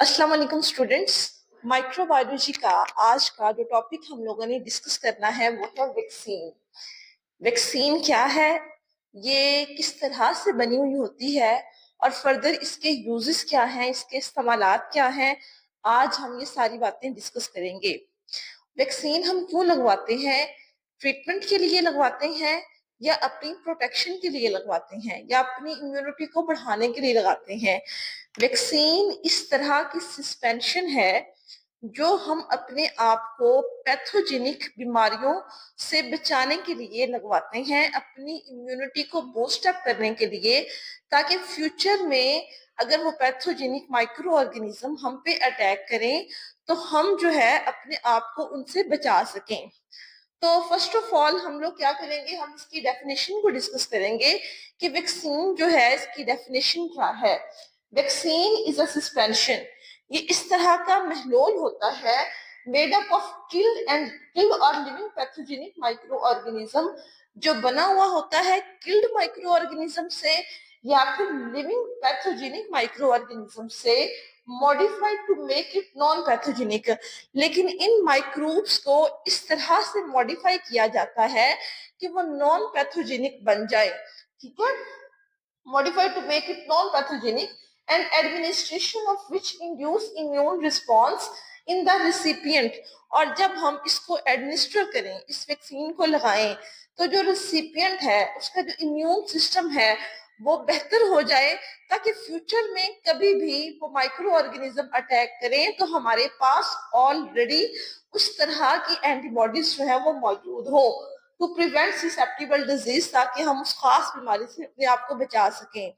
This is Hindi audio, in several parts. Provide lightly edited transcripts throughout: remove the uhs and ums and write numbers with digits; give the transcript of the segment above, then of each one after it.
अस्सलाम वालेकुम स्टूडेंट्स। माइक्रोबायोलॉजी का आज का जो टॉपिक हम लोगों ने डिस्कस करना है वो है वैक्सीन। वैक्सीन क्या है, ये किस तरह से बनी हुई होती है और फर्दर इसके यूजेस क्या हैं, इसके इस्तेमालात क्या हैं, आज हम ये सारी बातें डिस्कस करेंगे। वैक्सीन हम क्यों लगवाते हैं? ट्रीटमेंट के लिए लगवाते हैं या अपनी प्रोटेक्शन के लिए लगवाते हैं या अपनी इम्यूनिटी को बढ़ाने के लिए लगाते हैं? वैक्सीन इस तरह की सस्पेंशन है जो हम अपने आप को पैथोजेनिक बीमारियों से बचाने के लिए लगवाते हैं, अपनी इम्यूनिटी को बूस्ट अप करने के लिए, ताकि फ्यूचर में अगर वो पैथोजेनिक माइक्रो ऑर्गेनिज्म हम पे अटैक करें तो हम जो है अपने आप को उनसे बचा सकें। तो फर्स्ट ऑफ ऑल हम लोग क्या करेंगे, हम इसकी डेफिनेशन को डिस्कस करेंगे कि वैक्सीन जो है इसकी डेफिनेशन क्या है। वैक्सीन इज अ सस्पेंशन, ये इस तरह का महलूल होता है मेड अप ऑफ किल्ड और लिविंग पैथोजेनिक माइक्रो ऑर्गेनिज्म, जो बना हुआ होता है किल्ड माइक्रो ऑर्गेनिज्म से या फिर लिविंग पैथोजेनिक माइक्रो ऑर्गेनिज्म से, modified to make it non pathogenic. लेकिन इन माइक्रोब्स को इस तरह से मॉडिफाई किया जाता है कि वो नॉन पैथोजेनिक बन जाए, ठीक है, modified to make it non-pathogenic, and administration of which induce immune response in the recipient। और जब हम इसको एडमिनिस्टर करें, इस वैक्सीन को लगाएं, तो जो रिसिपिएंट है उसका जो इम्यून सिस्टम है वो बेहतर हो जाए, ताकि फ्यूचर में कभी भी वो माइक्रो ऑर्गेनिज्म अटैक करें तो हमारे पास ऑलरेडी उस तरह की एंटीबॉडीज जो है वो मौजूद हो, टू प्रिवेंट ससेप्टिबल डिजीज, ताकि हम उस खास बीमारी से अपने आप को बचा सकें।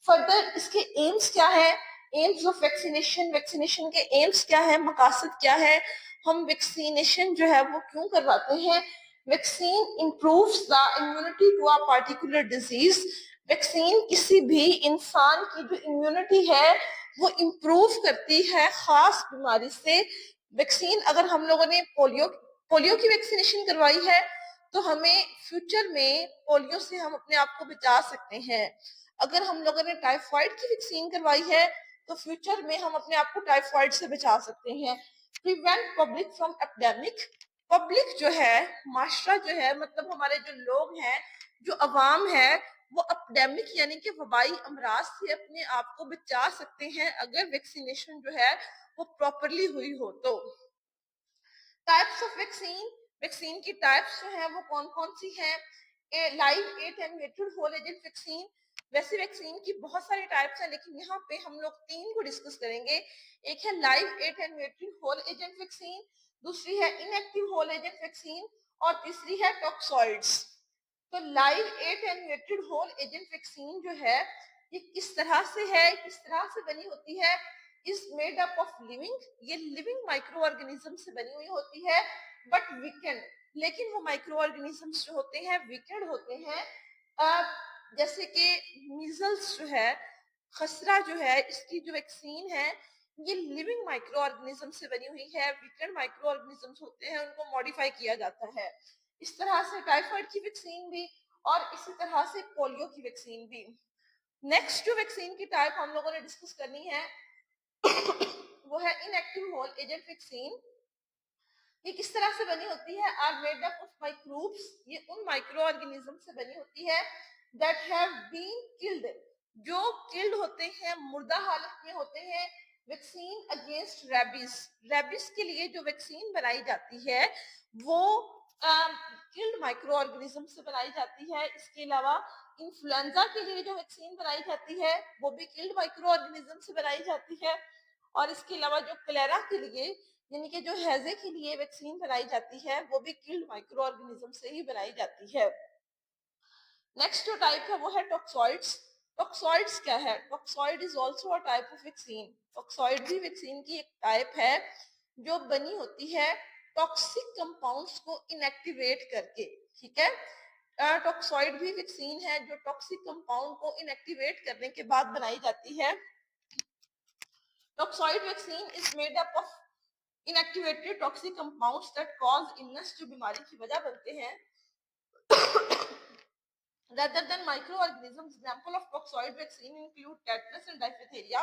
फर्दर इसके एम्स क्या है, एम्स ऑफ वैक्सीनेशन, वैक्सीनेशन के एम्स क्या है, मकासद क्या है, हम वैक्सीनेशन जो है वो क्यों करवाते हैं। Vaccine improves the immunity to a particular disease, vaccine किसी भी इंसान की जो इम्यूनिटी है वो इंप्रूव करती है खास बीमारी से। वैक्सीन अगर हम लोगों ने पोलियो की वैक्सीनेशन करवाई है तो हमें फ्यूचर में पोलियो से हम अपने आप को बचा सकते हैं। अगर हम लोगों ने टाइफाइड की वैक्सीन करवाई है तो फ्यूचर में हम अपने आप को टाइफाइड से बचा सकते हैं। Prevent public from epidemic, public जो है, माशरा जो है, मतलब हमारे जो लोग हैं, जो अवाम है, वो एपिडेमिक यानी कि वबाई अमराज से अपने आप को बचा सकते हैं अगर वैक्सीनेशन जो है वो प्रॉपरली हुई हो तो। टाइप्स ऑफ वैक्सीन, वैक्सीन की टाइप्स जो है वो कौन कौन सी हैं? Live attenuated whole agent vaccine, वैसे वैक्सीन की बहुत सारी टाइप्स हैं लेकिन यहाँ पे हम लोग तीन को डिस्कस करेंगे। एक है live attenuated whole agent vaccine, दूसरी है इनएक्टिव होल एजेंट वैक्सीन और तीसरी है टॉक्सॉइड्स। तो live attenuated whole agent vaccine जो है ये किस तरह से है, किस तरह से बनी होती है, is made up of living, ये लिविंग माइक्रो ऑर्गेनिज्म से बनी हुई होती है बट वीकेंड, लेकिन वो माइक्रो ऑर्गेनिजम्स जो होते हैं वीकेंड होते हैं। जैसे कि मीजल्स जो है, खसरा जो है, इसकी जो वैक्सीन है ये लिविंग माइक्रो ऑर्गेनिज्म से बनी हुई है, वीकेंड माइक्रो ऑर्गेनिजम्स होते हैं उनको मॉडिफाई किया जाता है। इस तरह से टाइफाइड की वैक्सीन भी और इसी तरह से पोलियो की वैक्सीन भी। नेक्स्ट जो वैक्सीन की टाइप हम लोगों ने डिस्कस करनी है वो है इनएक्टिव होल एजेंट वैक्सीन। ये किस तरह से बनी होती है? Are made up of microbes, ये उन माइक्रो ऑर्गेनिज्म से बनी होती है दैट हैव बीन किल्ड, जो किल्ड होते हैं, मुर्दा हालत में होते हैं। वैक्सीन अगेंस्ट रेबीज, रेबीज के लिए जो वैक्सीन बनाई जाती है वो किल्ड माइक्रो ऑर्गेनिज्म से बनाई जाती है। इसके अलावा इन्फ्लुएंजा के लिए जो वैक्सीन बनाई जाती है वो भी किल्ड माइक्रो ऑर्गेनिज्म से बनाई जाती है। और इसके अलावा जो कलेरा के लिए यानी कि जो हैजे के लिए वैक्सीन बनाई जाती है वो भी किल्ड माइक्रो ऑर्गेनिज्म से ही बनाई जाती है। नेक्स्ट जो टाइप है वो है टॉक्सॉइड्स। टॉक्सॉइड्स क्या है? Toxoid is also a type of vaccine, toxoid भी वैक्सीन की एक टाइप है जो बनी होती है टॉक्सिक कंपाउंड्स को इनएक्टिवेट करके, ठीक है। टॉक्सॉइड भी वैक्सीन है जो टॉक्सिक कंपाउंड को इनएक्टिवेट करने के बाद बनाई जाती है। Toxoid vaccine is made up of inactivated toxic compounds that cause illness, जो बीमारी की वजह बनते हैं, rather than microorganisms। Example of toxoid vaccine include tetanus and diphtheria।